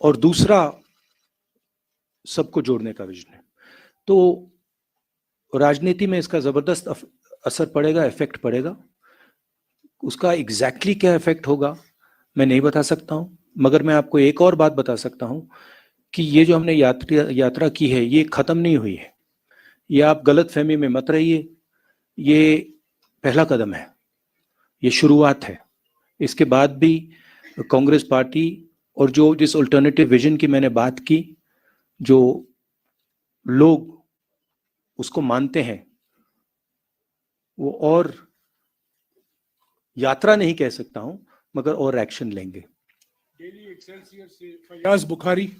और दूसरा सबको जोड़ने का विजन है। तो राजनीति में इसका जबरदस्त असर पड़ेगा, इफेक्ट पड़ेगा। उसका एग्जैक्टली क्या इफेक्ट होगा मैं नहीं बता सकता हूं, मगर मैं आपको एक और बात बता सकता हूं कि ये जो हमने यात्रा की है ये खत्म नहीं हुई है। ये आप गलत फहमी में मत रहिए, ये पहला कदम है, ये शुरुआत है। इसके बाद भी कांग्रेस पार्टी और जो जिस अल्टरनेटिव विजन की मैंने बात की, जो लोग उसको मानते हैं, वो और यात्रा नहीं कह सकता हूं मगर और एक्शन लेंगे। डेली एक्सेलसियर से Fayaz Bukhari.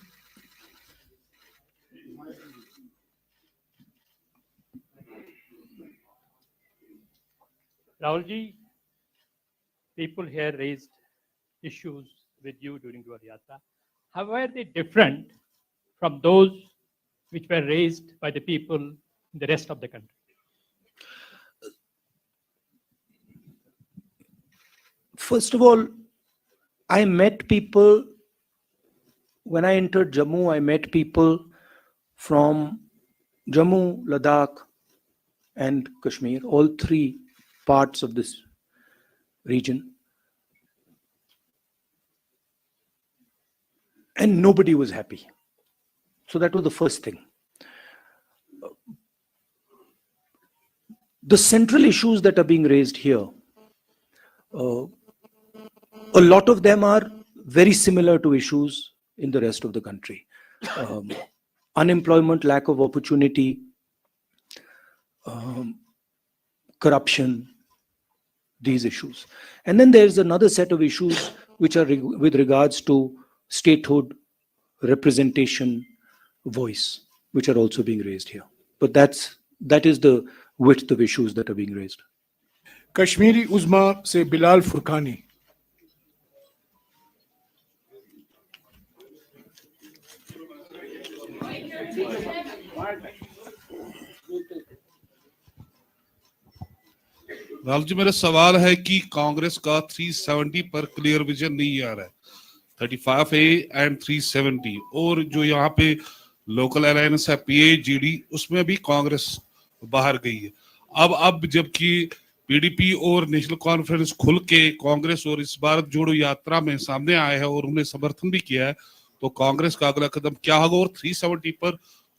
Rahul ji, people here raised issues with you during your yatra. How were they different from those which were raised by the people in the rest of the country? First of all, I met people, when I entered Jammu, I met people from Jammu, Ladakh, and Kashmir, all three parts of this region. And nobody was happy. So that was the first thing. The central issues that are being raised here, a lot of them are very similar to issues in the rest of the country. Unemployment, lack of opportunity, corruption, these issues. And then there's another set of issues which are with regards to statehood, representation, voice, which are also being raised here. But that is the width of issues that are being raised. Kashmiri उज़्मा से बिलाल फुरकानी। राहुल जी, मेरा सवाल है कि कांग्रेस का 370 पर clear vision नहीं आ रहा है, 35A एंड 370, और जो यहाँ पे लोकल अलायंस है PAGD, उसमें भी कांग्रेस बाहर गई है। अब जबकि PDP और नेशनल कॉन्फ्रेंस खुल के कांग्रेस और इस भारत जोड़ो यात्रा में सामने आए हैं और उन्हें समर्थन भी किया है, तो कांग्रेस का अगला कदम क्या होगा और 370 पर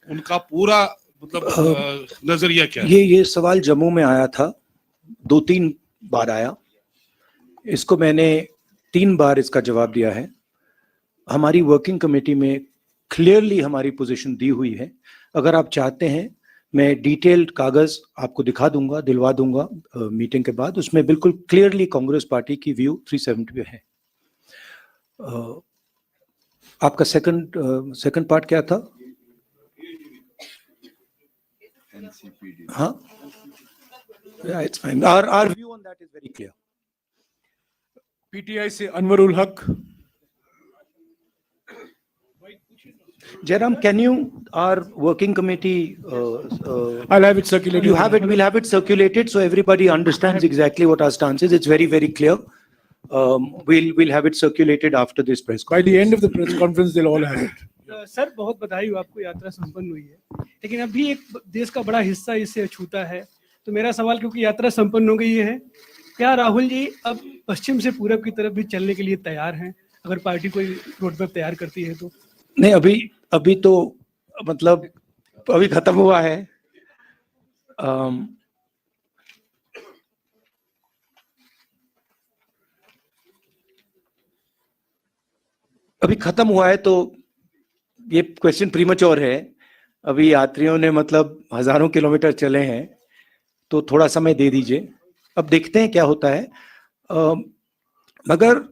उनका पूरा मतलब नजरिया क्या है? ये सवाल जम्मू में आया था, 2-3 बार आया। इसको मैंने 3 बार इसका जवाब दिया है। हमारी वर्किंग कमेटी में क्लियरली हमारी पोजीशन दी हुई है। अगर आप चाहते हैं मैं डिटेल्ड कागज आपको दिखा दूंगा, दिलवा दूंगा मीटिंग के बाद। उसमें बिल्कुल क्लियरली कांग्रेस पार्टी की व्यू 370 पे है। आपका सेकंड पार्ट क्या था? हाँ, yeah, it's fine. Our view on that is very clear. PTI से अनवरुल हक। Jairam, can you, our working committee, I'll have it circulated. you have it, we'll have it circulated so everybody understands exactly what our stance is. It's very, very clear. We'll have it circulated after this press By conference. the end of the press conference, they'll all have it. Sir बहुत बधाई हो, आपको यात्रा संपन्न हुई है, लेकिन अभी एक देश का बड़ा हिस्सा इससे अछूता है। तो मेरा सवाल, क्योंकि यात्रा संपन्न हो गई है, क्या राहुल जी अब पश्चिम से पूरब की तरफ भी चलने के लिए तैयार हैं, अगर पार्टी कोई रोड मैप तैयार करती है तो? नहीं, अभी तो मतलब अभी खत्म हुआ है। अभी खत्म हुआ है तो ये क्वेश्चन प्रीमैच्योर है। अभी यात्रियों ने मतलब हजारों किलोमीटर चले हैं, तो थोड़ा समय दे दीजिए, अब देखते हैं क्या होता है। मगर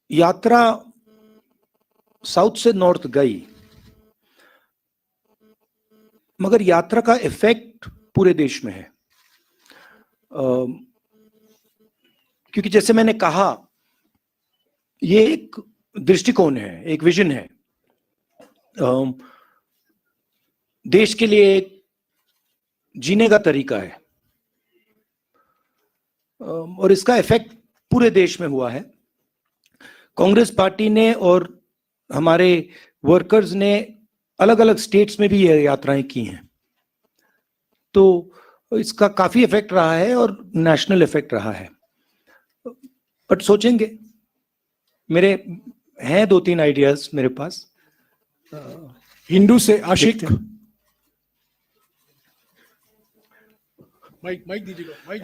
यात्रा साउथ से नॉर्थ गई, मगर यात्रा का इफेक्ट पूरे देश में है। क्योंकि जैसे मैंने कहा, ये एक दृष्टिकोण है, एक विजन है, देश के लिए एक जीने का तरीका है, और इसका इफेक्ट पूरे देश में हुआ है। कांग्रेस पार्टी ने और हमारे वर्कर्स ने अलग अलग स्टेट्स में भी ये यात्राएं की हैं, तो इसका काफी इफेक्ट रहा है और नेशनल इफेक्ट रहा है। बट सोचेंगे, मेरे हैं 2-3 आइडियाज मेरे पास। हिंदू से आशिक। देखते हैं। माइक माइक दीजिएगा, माइक।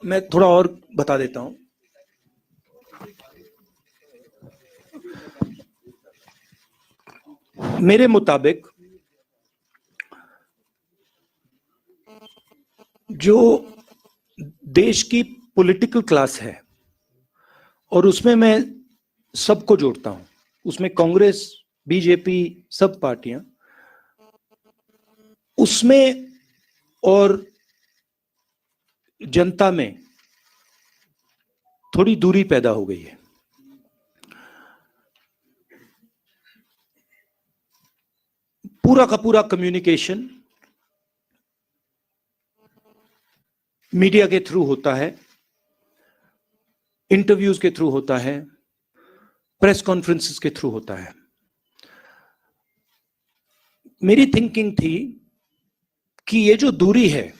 मैं थोड़ा और बता देता हूं। मेरे मुताबिक जो देश की पॉलिटिकल क्लास है, और उसमें मैं सबको जोड़ता हूं, उसमें कांग्रेस, बीजेपी, सब पार्टियां, उसमें और जनता में थोड़ी दूरी पैदा हो गई है। पूरा का पूरा कम्युनिकेशन मीडिया के थ्रू होता है, इंटरव्यूज के थ्रू होता है, प्रेस कॉन्फ्रेंसेस के थ्रू होता है। मेरी थिंकिंग थी कि ये जो दूरी है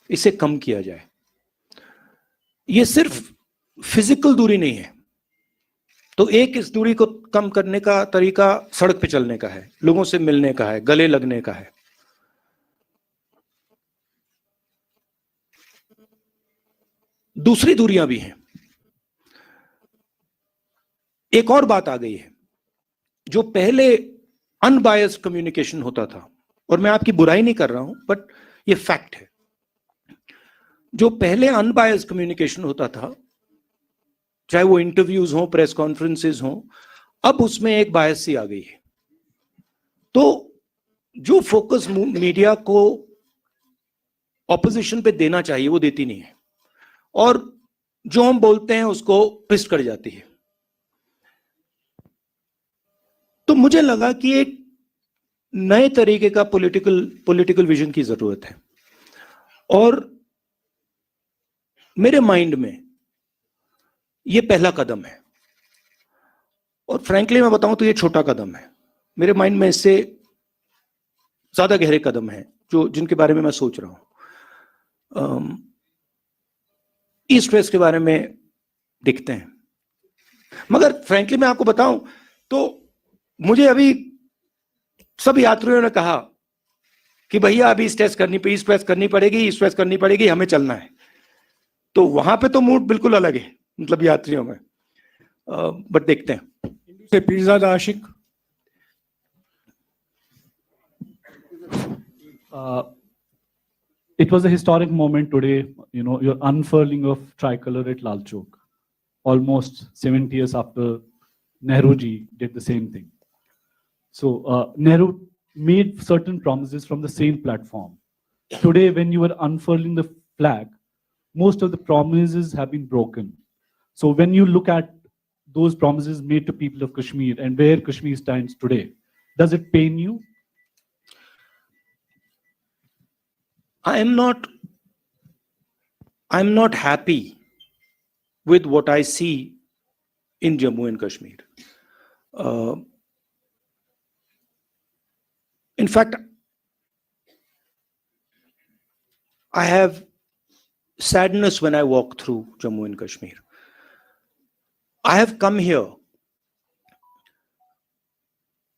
इसे कम किया जाए। ये सिर्फ फिजिकल दूरी नहीं है, तो एक इस दूरी को कम करने का तरीका सड़क पे चलने का है, लोगों से मिलने का है, गले लगने का है। दूसरी दूरियां भी हैं। एक और बात आ गई है, जो पहले अनबायस्ड कम्युनिकेशन होता था, और मैं आपकी बुराई नहीं कर रहा हूं, बट ये फैक्ट है। जो पहले अनबायस्ड कम्युनिकेशन होता था, चाहे वो इंटरव्यूज हो, प्रेस कॉन्फ्रेंसेस हो, अब उसमें एक बायस सी आ गई है। तो जो फोकस मीडिया को ऑपोजिशन पे देना चाहिए वो देती नहीं है, और जो हम बोलते हैं उसको ट्विस्ट कर जाती है। तो मुझे लगा कि एक नए तरीके का पॉलिटिकल विजन की जरूरत है, और मेरे माइंड में ये पहला कदम है। और फ्रैंकली मैं बताऊं तो ये छोटा कदम है। मेरे माइंड में इससे ज्यादा गहरे कदम हैं जो जिनके बारे में मैं सोच रहा हूं। ईस्ट वेस्ट के बारे में दिखते हैं, मगर फ्रैंकली मैं आपको बताऊं तो मुझे अभी सब यात्रियों ने कहा कि भैया अभी ईस्ट वेस्ट करनी पड़ेगी, हमें चलना है। तो वहां पे तो मूड बिल्कुल अलग है, मतलब यात्रियों में। बट देखते हैं। हिंदू से पीरजादा आशिक। It was a historic moment today, your unfurling of tricolor at Lal Chowk, almost 70 years after Nehru ji did the same thing. So Nehru made certain promises from the same platform. Today, when you are unfurling the flag, most of the promises have been broken. So when you look at those promises made to people of Kashmir and where Kashmir stands today, does it pain you? I'm not happy with what I see in Jammu and Kashmir. In fact, I have sadness when I walk through Jammu and Kashmir. I have come here.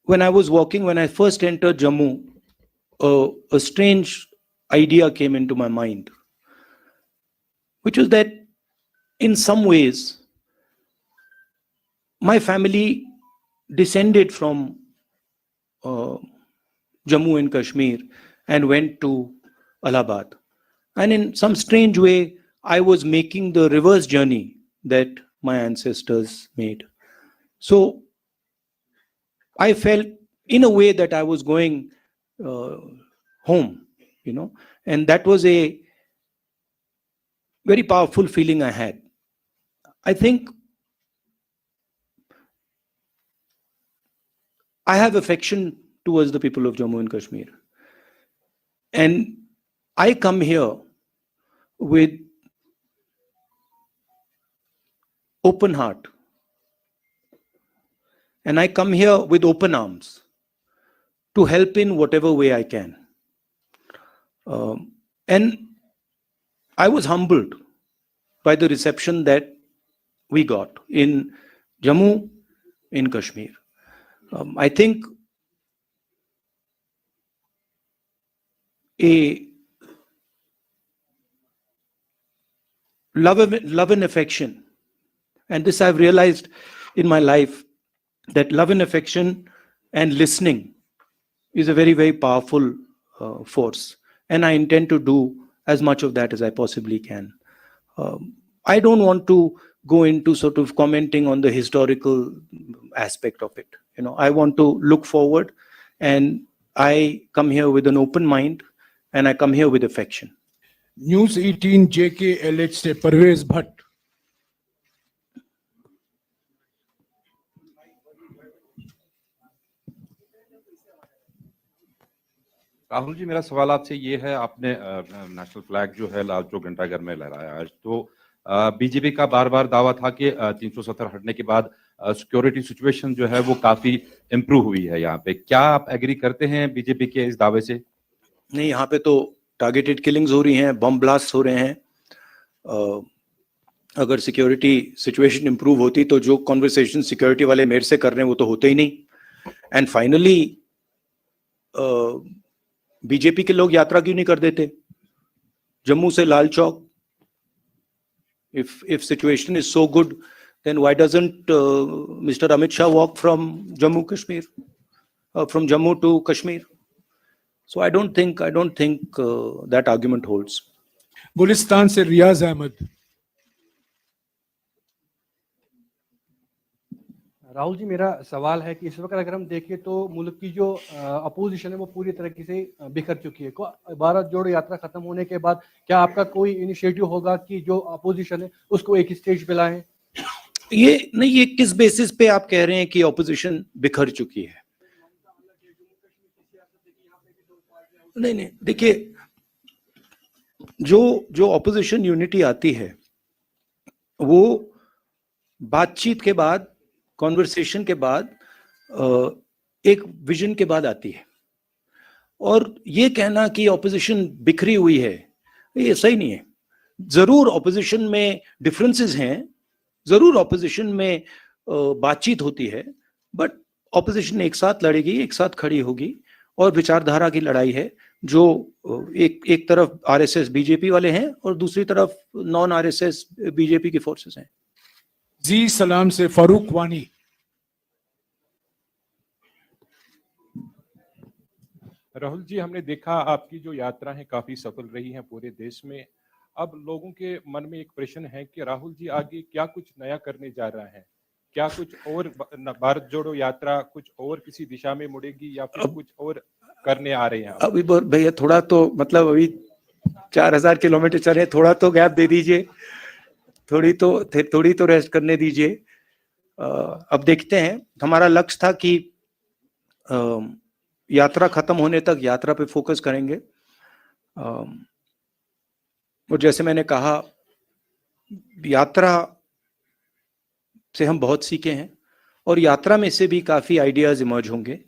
When I first entered Jammu, a strange idea came into my mind, which was that in some ways, my family descended from Jammu and Kashmir and went to Allahabad. And in some strange way, I was making the reverse journey that my ancestors made. So I felt in a way that I was going home, and that was a very powerful feeling I had. I think I have affection towards the people of Jammu and Kashmir. And I come here with open heart and I come here with open arms to help in whatever way I can. And I was humbled by the reception that we got in Jammu, in Kashmir. I think a love and affection, and this I've realized in my life, that love and affection and listening is a very, very powerful force, and I intend to do as much of that as I possibly can. I don't want to go into sort of commenting on the historical aspect of it. I want to look forward, and I come here with an open mind, and I come here with affection. News 18 JKLH से परवेज भट्ट। राहुल जी, मेरा सवाल आपसे ये है, आपने national flag जो है लाल चौक घंटाघर में लहराया आज, तो बीजेपी का बार बार दावा था कि 370 हटने के बाद सिक्योरिटी सिचुएशन जो है वो काफी इम्प्रूव हुई है यहाँ पे। क्या आप एग्री करते हैं बीजेपी के इस दावे से? नहीं, यहाँ पे तो टारगेटेड किलिंग्स हो रही हैं, बम ब्लास्ट हो रहे हैं। अगर सिक्योरिटी सिचुएशन इंप्रूव होती तो जो कॉन्वर्सेशन सिक्योरिटी वाले मेरे से कर रहे हैं वो तो होते ही नहीं। एंड फाइनली बीजेपी के लोग यात्रा क्यों नहीं कर देते जम्मू से Lal Chowk? if situation is so good, then why doesn't Mr. Amit Shah walk from Jammu Kashmir, from Jammu to Kashmir? So I don't think that argument holds. Gulistan से रियाज अहमद। राहुल जी, मेरा सवाल है कि इस वक्त अगर हम देखें तो मुल्क की जो अपोजिशन है वो पूरी तरीके से बिखर चुकी है। भारत जोड़ो यात्रा खत्म होने के बाद क्या आपका कोई इनिशिएटिव होगा कि जो अपोजिशन है उसको एक स्टेज पे लाएं? ये किस बेसिस पे आप कह रहे हैं कि अपोजिशन बिखर चुकी है? नहीं, देखिए, जो अपोजिशन यूनिटी आती है वो बातचीत के बाद, कॉन्वर्सेशन के बाद, एक विजन के बाद आती है। और ये कहना कि ऑपोजिशन बिखरी हुई है, ये सही नहीं है। जरूर ऑपोजिशन में डिफरेंसेस हैं, जरूर ऑपोजिशन में बातचीत होती है, बट ऑपोजिशन एक साथ लड़ेगी, एक साथ खड़ी होगी, और विचारधारा की लड़ाई है जो एक तरफ आरएसएस बीजेपी वाले हैं और दूसरी तरफ नॉन आरएसएस बीजेपी की फोर्सेस हैं। जी सलाम से फारूक वानी। राहुल जी, हमने देखा आपकी जो यात्रा है काफी सफल रही है पूरे देश में। अब लोगों के मन में एक प्रश्न है कि राहुल जी आगे क्या कुछ नया करने जा रहा है? क्या कुछ और भारत जोड़ो यात्रा कुछ और किसी दिशा में मुड़ेगी या फिर कुछ और करने आ रहे हैं? अभी भैया थोड़ा तो मतलब अभी 4000 किलोमीटर चले, थोड़ा तो गैप दे दीजिए, थोड़ी तो रेस्ट करने दीजिए। अब देखते हैं। हमारा लक्ष्य था कि यात्रा खत्म होने तक यात्रा पे फोकस करेंगे। और जैसे मैंने कहा, यात्रा से हम बहुत सीखे हैं और यात्रा में से भी काफी आइडियाज इमर्ज होंगे,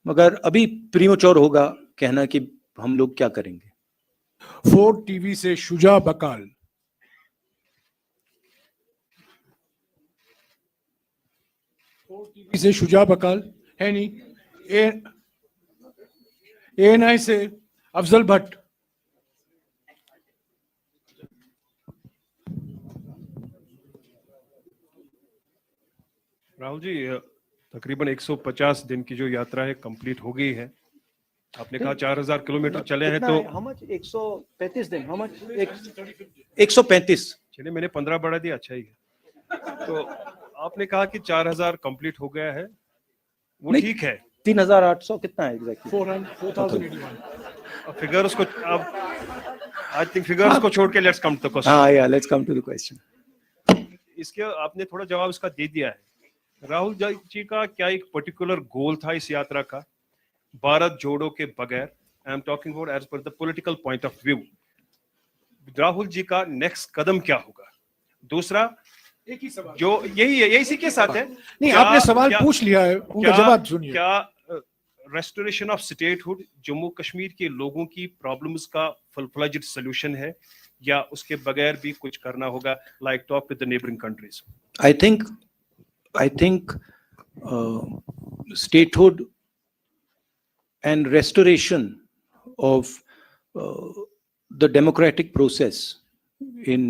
मगर अभी प्रीमेच्योर होगा कहना कि हम लोग क्या करेंगे। 4 TV से शुजा बकाल। TV से शुजा बकाल है नहीं। ANI से अफजल भट्ट। राहुल जी, तकरीबन 150 दिन की जो यात्रा है कंप्लीट हो गई है। आपने कहा 4000 किलोमीटर चले हैं, तो 135 दिन, 135। चलिए, मैंने 15 बढ़ा दिया, अच्छा ही है। तो आपने कहा कि 4000 कंप्लीट हो गया है, वो ठीक है। 3800 कितना है एग्जैक्टली? 4081। फिगर्स को अब आई थिंक फिगर्स को छोड़ के लेट्स कम टू क्वेश्चन। हाँ, let's come to the question. इसके आपने थोड़ा जवाब इसका दे दिया है। राहुल जी का क्या एक पर्टिकुलर गोल था इस यात्रा का, भारत जोड़ो के बगैर? I am talking about as per the political point of view. Rahul ji का नेक्स्ट कदम क्या होगा? दूसरा, एक ही सवाल जो यही है, यही इसी के साथ है। नहीं, क्या- आपने सवाल क्या- पूछ लिया है, उनका क्या- जवाब सुनिए। क्या restoration of statehood Jammu Kashmir के लोगों की प्रॉब्लम्स का फुल फ्लेज्ड सॉल्यूशन है, या उसके बगैर भी कुछ करना होगा, like talk with the neighbouring countries? I think statehood and restoration of the democratic process in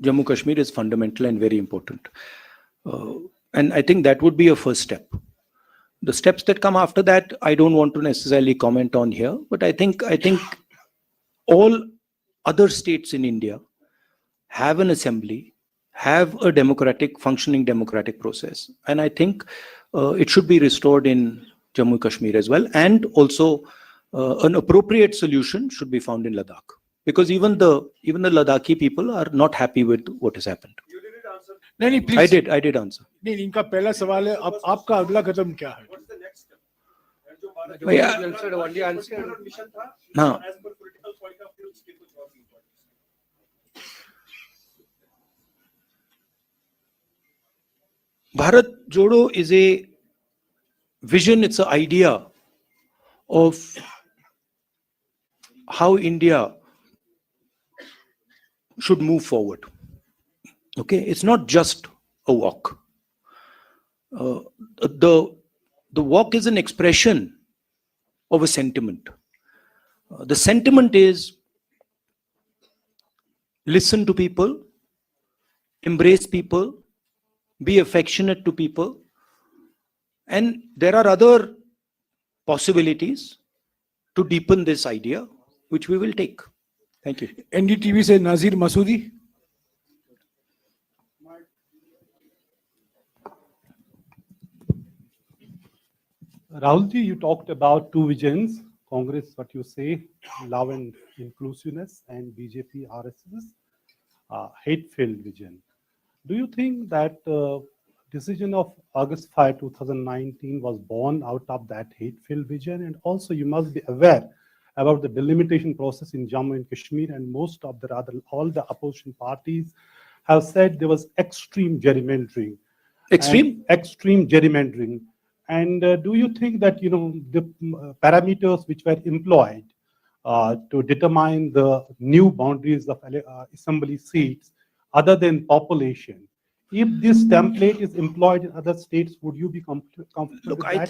Jammu Kashmir is fundamental and very important. And I think that would be a first step. The steps that come after that, I don't want to necessarily comment on here, but I think all other states in India have an assembly, have a functioning democratic process. And I think it should be restored in Jammu Kashmir as well. And also an appropriate solution should be found in Ladakh. Because even the Ladakhi people are not happy with what has happened. नहीं, please. I did answer. नहीं, इनका पहला सवाल है, अब आपका अगला कदम क्या है? Yeah. हाँ, Bharat Jodo is a vision, it's an idea of how India should move forward. Okay, it's not just a walk. The walk is an expression of a sentiment. The sentiment is listen to people, embrace people, be affectionate to people, and there are other possibilities to deepen this idea, which we will take. Thank you. NDTV से नाजिर Masoodi. Rahulji, you talked about two visions, Congress, what you say, love and inclusiveness, and BJP, RSS, hate-filled vision. Do you think that decision of August 5, 2019 was born out of that hate-filled vision? And also you must be aware about the delimitation process in Jammu and Kashmir, and most of all the opposition parties have said there was extreme gerrymandering. Extreme gerrymandering. And do you think that, the parameters which were employed to determine the new boundaries of assembly seats, other than population, if this template is employed in other states, would you be comfortable Look, with I that?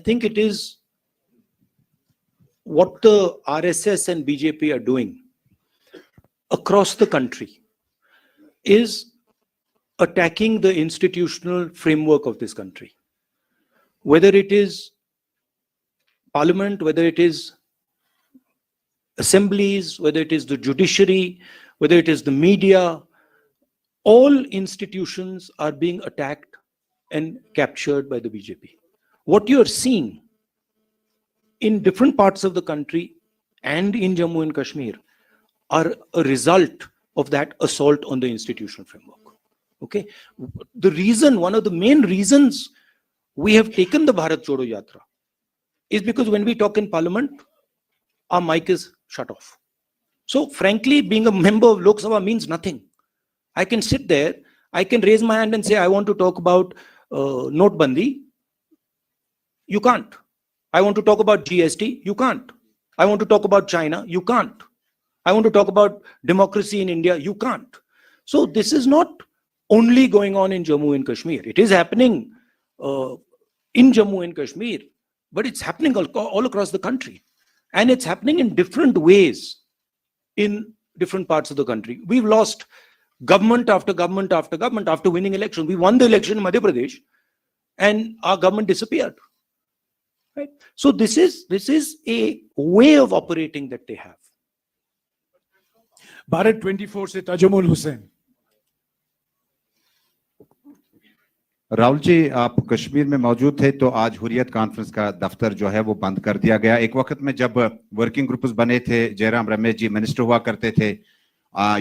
think it is what the RSS and BJP are doing across the country is attacking the institutional framework of this country. Whether it is parliament, whether it is assemblies, whether it is the judiciary, whether it is the media, all institutions are being attacked and captured by the BJP. What you are seeing in different parts of the country and in Jammu and Kashmir are a result of that assault on the institutional framework. Okay, one of the main reasons we have taken the Bharat Jodo Yatra is because when we talk in parliament, our mic is shut off. So frankly, being a member of Lok Sabha means nothing. I can sit there, I can raise my hand and say, I want to talk about Notbandi. You can't. I want to talk about GST. You can't. I want to talk about China. You can't. I want to talk about democracy in India. You can't. So this is not only going on in Jammu and Kashmir. It is happening in Jammu and Kashmir, but it's happening all across the country. And it's happening in different ways in different parts of the country. We've lost government after government after government after winning election. We won the election in Madhya Pradesh and our government disappeared. Right? So this is a way of operating that they have. Bharat 24 से ताजुमुल हुसैन। राहुल जी, आप कश्मीर में मौजूद थे तो आज Hurriyat conference का दफ्तर जो है वो बंद कर दिया गया। एक वक्त में जब वर्किंग ग्रुप्स बने थे, जयराम रमेश जी मिनिस्टर हुआ करते थे,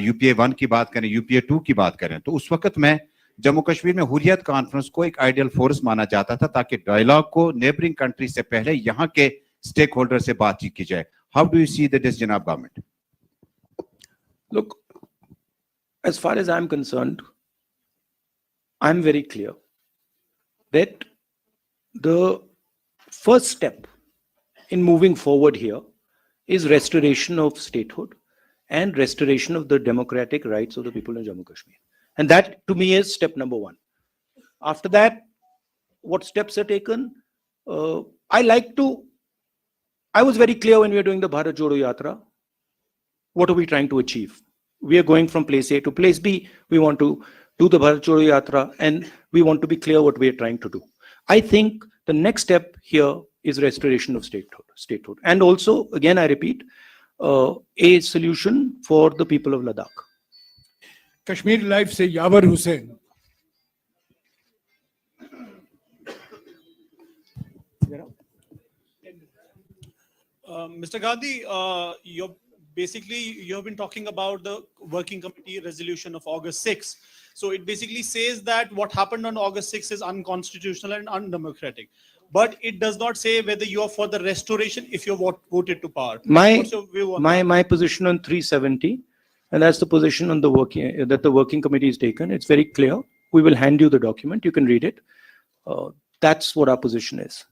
यूपीए 1 की बात करें, यूपीए 2 की बात करें, तो उस वक्त में जम्मू कश्मीर में हुर्रियत कॉन्फ्रेंस को एक आइडियल फोर्स माना जाता था ताकि डायलॉग को नेबरिंग कंट्री से पहले यहाँ के स्टेक होल्डर से बातचीत की जाए। How do you see the decision of government? Look, as far as I'm concerned, I'm very clear that the first step in moving forward here is restoration of statehood and restoration of the democratic rights of the people in Jammu Kashmir. And that to me is step number one. After that, what steps are taken? I was very clear when we were doing the Bharat Jodo Yatra. What are we trying to achieve? We are going from place A to place B. We want to do the Bharat Jodo Yatra and we want to be clear what we are trying to do. I think the next step here is restoration of statehood. And also, again, I repeat, a solution for the people of Ladakh. Kashmir live से यावर Hussain. Mr. Gandhi, you have been talking about the working committee resolution of August 6. So it basically says that what happened on August 6 is unconstitutional and undemocratic. But it does not say whether you are for the restoration if you voted to power. What's your view on that? My position on 370, and that's the position on the working committee is taken. It's very clear. We will hand you the document. You can read it. That's what our position is.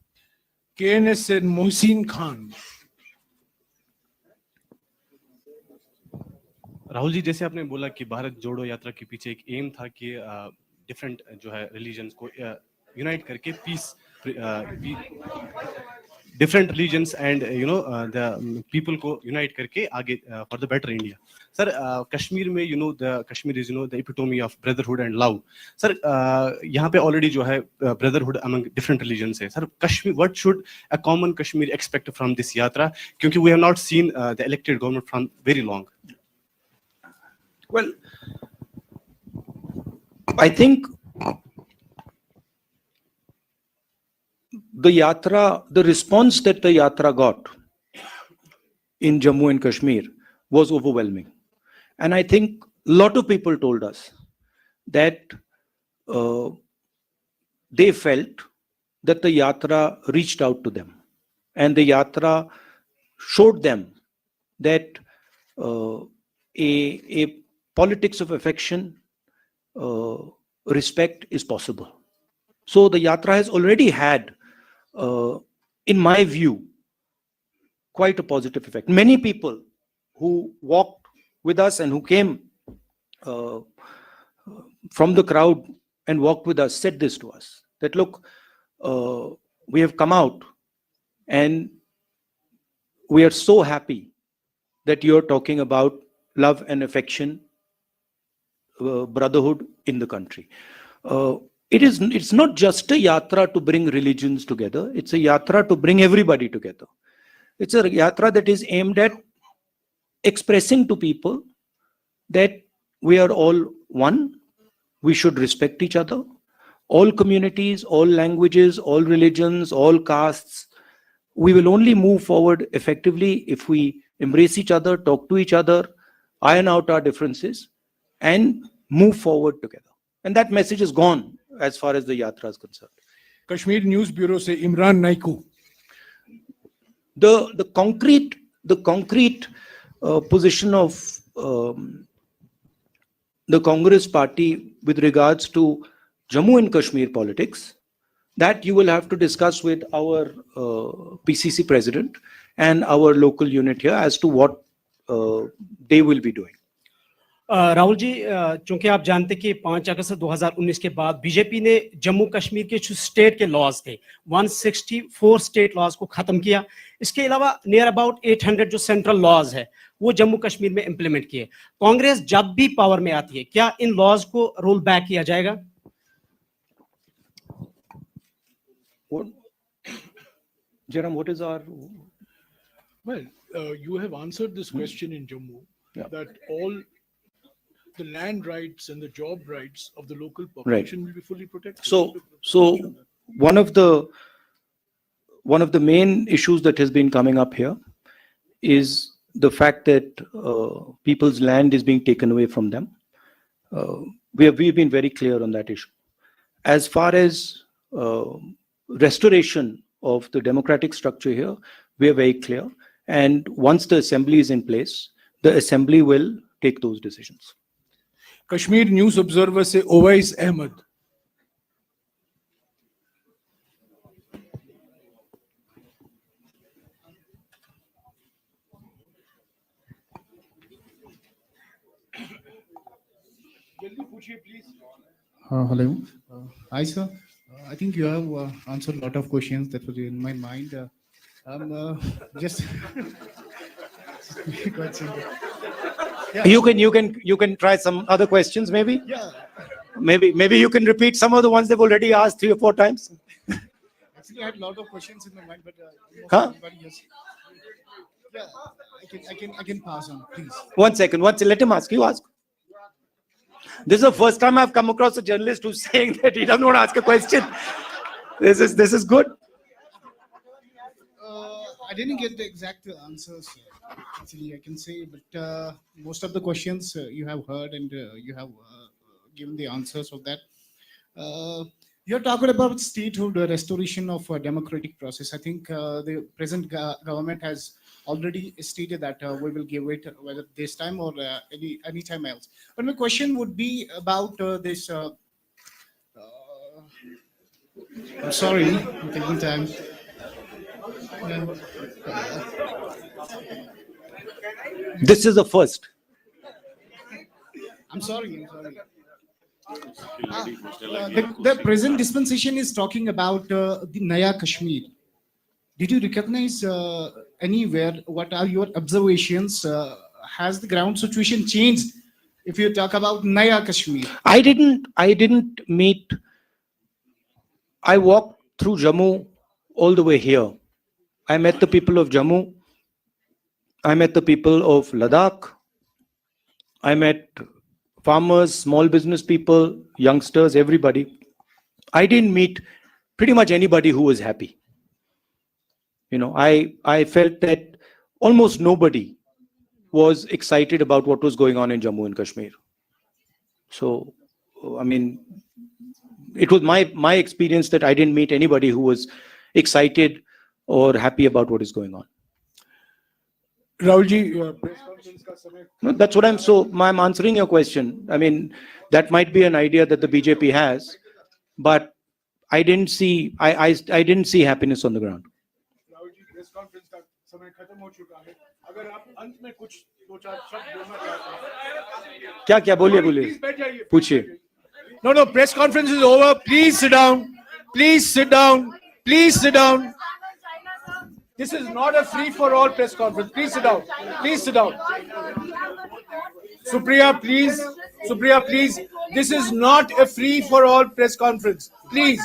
KNS से मोहसिन खान। राहुल जी, जैसे आपने बोला कि भारत जोड़ो यात्रा के पीछे एक एम था कि डिफरेंट जो है रिलीजन्स को यूनाइट करके peace different religions and the people को यूनाइट करके आगे for the better India. Sir, Kashmir में the Kashmir is the epitome of brotherhood and love. Sir, यहाँ पे ऑलरेडी जो है ब्रदरहुड अमंग डिफरेंट रिलीजन्स है। Sir, Kashmir, what should a common Kashmir expect from this yatra, क्योंकि we have not seen the elected government from very long. Well, I think the response that the yatra got in Jammu and Kashmir was overwhelming. And I think a lot of people told us that they felt that the yatra reached out to them. And the yatra showed them that a politics of affection, respect is possible. So the yatra has already had, in my view, quite a positive effect. Many people who walked with us and who came from the crowd and walked with us said this to us, that look, we have come out and we are so happy that you're talking about love and affection, brotherhood in the country. It's not just a yatra to bring religions together. It's a yatra to bring everybody together. It's a yatra that is aimed at expressing to people that we are all one. We should respect each other. All communities, all languages, all religions, all castes. We will only move forward effectively if we embrace each other, talk to each other, iron out our differences, and move forward together. And that message is gone as far as the yatra is concerned. Kashmir news bureau से Imran Naikoo. The concrete position of the Congress party with regards to Jammu and Kashmir politics, that you will have to discuss with our PCC president and our local unit here as to what they will be doing. Rahul ji, चूंकि आप जानते कि 5 अगस्त 2019 के बाद BJP ने जम्मू कश्मीर के जो state के लॉज थे 164 स्टेट लॉज को खत्म किया। इसके अलावा नियर अबाउट 800 जो सेंट्रल लॉज है वो जम्मू कश्मीर में इंप्लीमेंट किए। कांग्रेस जब भी पावर में आती है, क्या इन लॉज को रोल बैक किया जाएगा? Jaram, what is our... Well, you have answered this question in Jammu, that all the land rights and the job rights of the local population will be fully protected. So one of the main issues that has been coming up here is the fact that people's land is being taken away from them. We've been very clear on that issue. As far as restoration of the democratic structure here, we are very clear. And once the assembly is in place, the assembly will take those decisions. Kashmir news observer से Owais Ahmad. Hello. Hi, sir. I think you have answered a lot of questions that were in my mind. Just quite simple. Yeah. You can try some other questions, maybe. Yeah. Maybe you can repeat some of the ones they've already asked 3 or 4 times. Actually, I had a lot of questions in my mind, but Huh? Yeah, I can pass on, please. One second. Let him ask. You ask. This is the first time I've come across a journalist who's saying that he doesn't want to ask a question. This is good. I didn't get the exact answers. Actually, I can say, but most of the questions you have heard and you have given the answers of that. You're talking about statehood, restoration of a democratic process. I think the present government has already stated that we will give it, whether this time or any time else. But my question would be about this. I'm sorry, I'm taking time. This is the first. I'm sorry. The present dispensation is talking about the Naya Kashmir. Did you recognize anywhere? What are your observations? Has the ground situation changed? If you talk about Naya Kashmir, I didn't meet. I walked through Jammu all the way here. I met the people of Jammu. I met the people of Ladakh. I met farmers, small business people, youngsters, everybody. I didn't meet pretty much anybody who was happy. I felt that almost nobody was excited about what was going on in Jammu and Kashmir. So, I mean, it was my experience that I didn't meet anybody who was excited or happy about what is going on. Rahulji, No, that's what I'm answering your question. I mean, that might be an idea that the BJP has, but I didn't see happiness on the ground. क्या बोलिए पूछिए. No, press conference is over. Please sit down. Please sit down. Please sit down. This is not a free-for-all press conference. Please sit down. Please sit down. Supriya, please. This is not a free-for-all press conference. Please.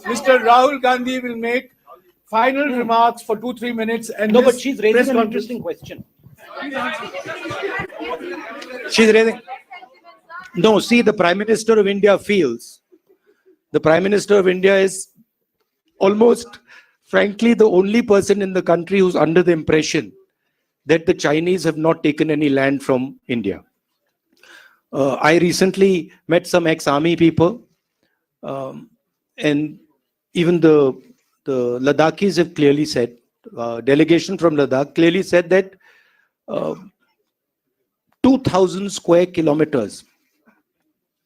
Mr. Rahul Gandhi will make final remarks for 2-3 minutes. And No, but she's raising an interesting question. She's raising. No, see, the Prime Minister of India feels. The Prime Minister of India is almost, frankly, the only person in the country who's under the impression that the Chinese have not taken any land from India. I recently met some ex-army people, and even the Ladakhis have clearly said, delegation from Ladakh clearly said that 2,000 square kilometers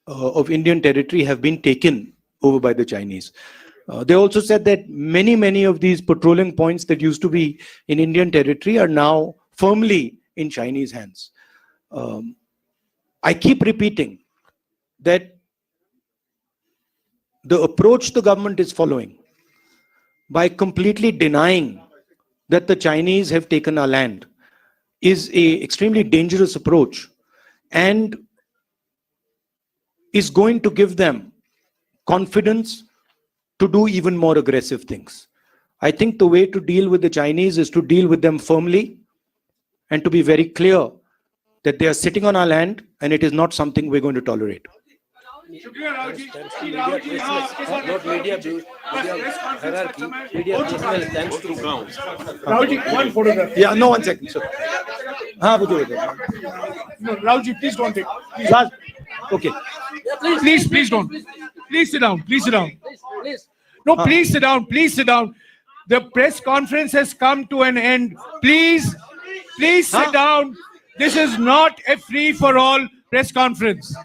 of Indian territory have been taken over by the Chinese. They also said that many of these patrolling points that used to be in Indian territory are now firmly in Chinese hands. I keep repeating that the approach the government is following by completely denying that the Chinese have taken our land is an extremely dangerous approach and is going to give them confidence to do even more aggressive things. I think the way to deal with the Chinese is to deal with them firmly and to be very clear that they are sitting on our land and it is not something we're going to tolerate. Rahulji, one photograph. Yeah, no, 1 second. Sir. No, Rahulji, please don't take. Please. Okay. Please don't. Please sit down. No, please sit down. The press conference has come to an end. Please sit down. This is not a free-for-all press conference.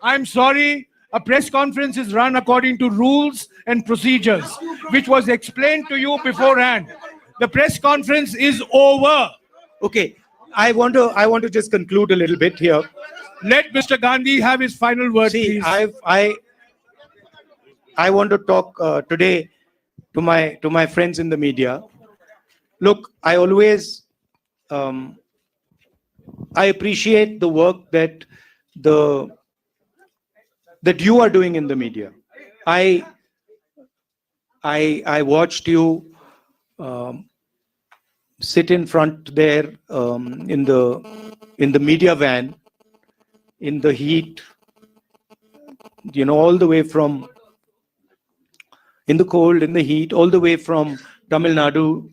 I'm sorry. A press conference is run according to rules and procedures, which was explained to you beforehand. The press conference is over. Okay. I want to just conclude a little bit here. Let Mr. Gandhi have his final word, See, please. I want to talk today to my friends in the media. Look, I always I appreciate the work that you are doing in the media. I watched you sit in front there in the media van in the heat, all the way from in the cold, in the heat, all the way from Tamil Nadu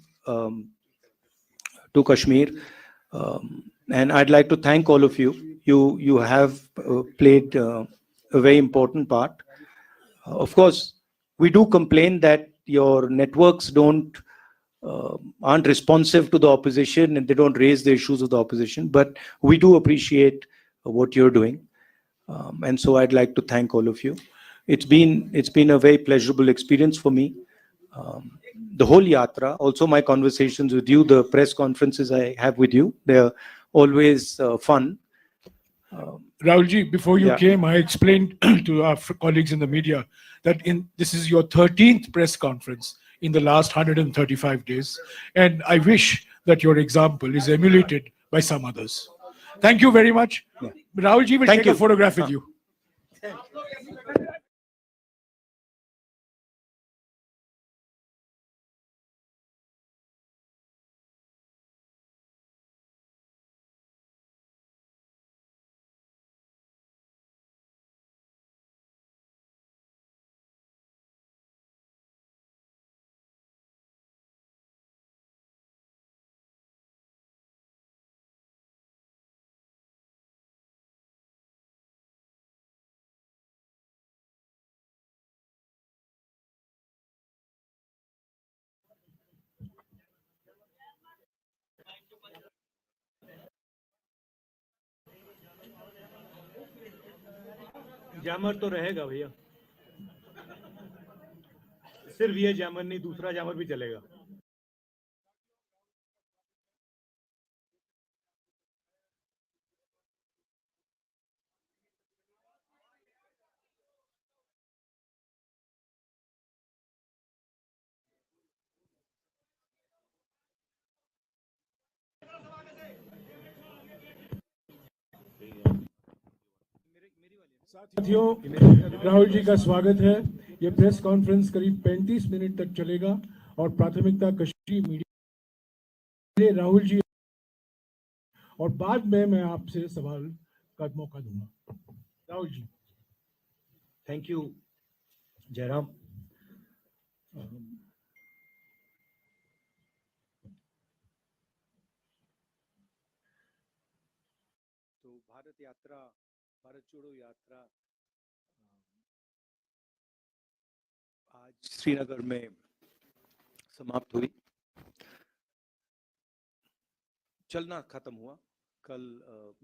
to Kashmir. And I'd like to thank all of you. You have played a very important part. Of course, we do complain that your networks aren't responsive to the opposition and they don't raise the issues of the opposition. But we do appreciate what you're doing, and so I'd like to thank all of you. It's been a very pleasurable experience for me. The whole yatra, also my conversations with you, the press conferences I have with you, they're always fun. Rahulji, before you Yeah. came, I explained to our colleagues in the media that this is your 13th press conference in the last 135 days. And I wish that your example is emulated by some others. Thank you very much. Yeah. Rahulji will Thank take you. a photograph with you. Jammer तो रहेगा भैया, सिर्फ ये jammer नहीं, दूसरा jammer भी चलेगा। साथियों, राहुल जी का स्वागत है। ये प्रेस कॉन्फ्रेंस करीब 35 मिनट तक चलेगा और प्राथमिकता कश्मीरी मीडिया राहुल जी, और बाद में मैं आपसे सवाल का मौका दूंगा। राहुल जी। Thank you Jairam. तो भारत जोड़ो यात्रा आज श्रीनगर में समाप्त हुई। चलना खत्म हुआ। कल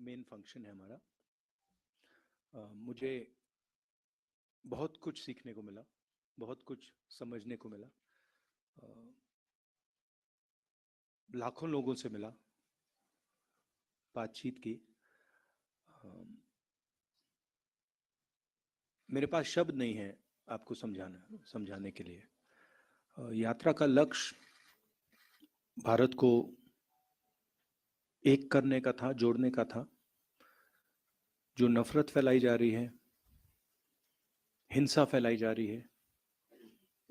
मेन फंक्शन है हमारा। मुझे बहुत कुछ सीखने को मिला, बहुत कुछ समझने को मिला। लाखों लोगों से मिला, बातचीत की। मेरे पास शब्द नहीं है आपको समझाने के लिए। यात्रा का लक्ष्य भारत को एक करने का था, जोड़ने का था। जो नफरत फैलाई जा रही है, हिंसा फैलाई जा रही है,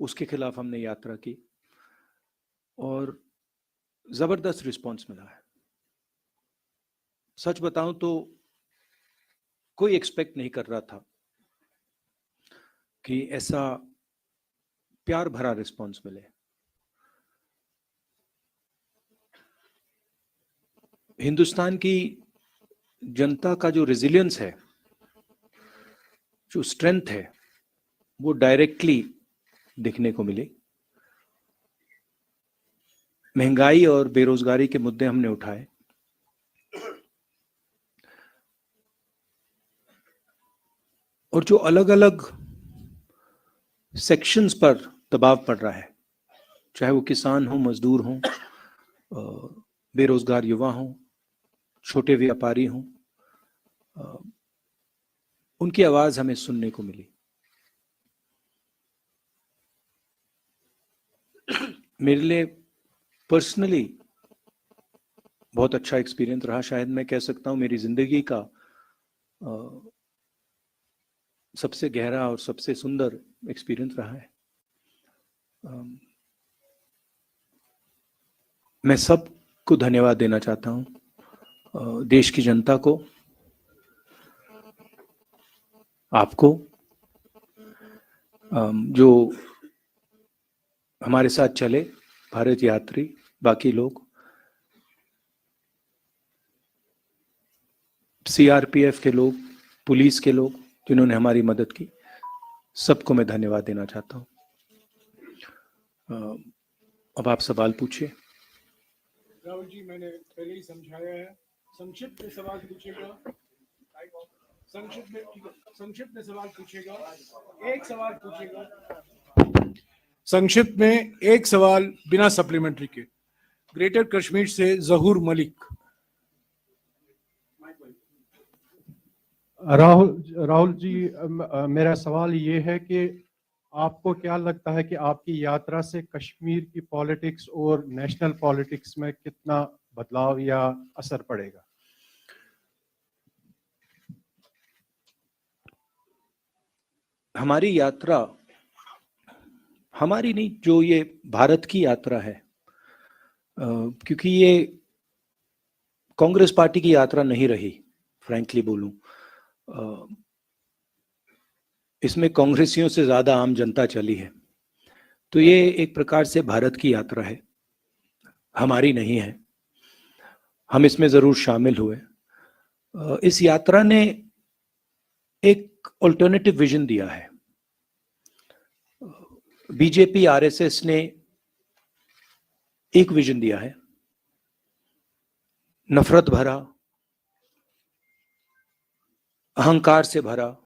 उसके खिलाफ हमने यात्रा की और जबरदस्त रिस्पांस मिला है। सच बताऊं तो कोई एक्सपेक्ट नहीं कर रहा था कि ऐसा प्यार भरा रिस्पांस मिले। हिंदुस्तान की जनता का जो रेजिलियंस है, जो स्ट्रेंथ है, वो डायरेक्टली दिखने को मिली। महंगाई और बेरोजगारी के मुद्दे हमने उठाए। और जो अलग अलग सेक्शंस पर दबाव पड़ रहा है, चाहे वो किसान हो, मजदूर हो, बेरोजगार युवा हो, छोटे व्यापारी हो, उनकी आवाज हमें सुनने को मिली। मेरे लिए पर्सनली बहुत अच्छा एक्सपीरियंस रहा, शायद मैं कह सकता हूं मेरी जिंदगी का सबसे गहरा और सबसे सुंदर एक्सपीरियंस रहा है। मैं सबको धन्यवाद देना चाहता हूं, देश की जनता को, आपको, जो हमारे साथ चले, भारत यात्री, बाकी लोग, सीआरपीएफ के लोग, पुलिस के लोग जिन्होंने हमारी मदद की, सबको मैं धन्यवाद देना चाहता हूं। अब आप सवाल पूछिए। राहुल जी, मैंने पहले ही समझाया है, संक्षिप्त में सवाल पूछेगा, संक्षिप्त में सवाल पूछेगा, एक सवाल पूछेगा, संक्षिप्त में एक सवाल बिना सप्लीमेंट्री के। ग्रेटर कश्मीर से जहूर मलिक। राहुल जी, मेरा सवाल ये है कि आपको क्या लगता है कि आपकी यात्रा से कश्मीर की पॉलिटिक्स और नेशनल पॉलिटिक्स में कितना बदलाव या असर पड़ेगा? हमारी यात्रा, हमारी नहीं, जो ये भारत की यात्रा है, क्योंकि ये कांग्रेस पार्टी की यात्रा नहीं रही, फ्रैंकली बोलूं, इसमें कांग्रेसियों से ज्यादा आम जनता चली है, तो ये एक प्रकार से भारत की यात्रा है, हमारी नहीं है। हम इसमें जरूर शामिल हुए। इस यात्रा ने एक ऑल्टरनेटिव विजन दिया है। बीजेपी आरएसएस ने एक विजन दिया है, नफरत भरा, अहंकार से भरा,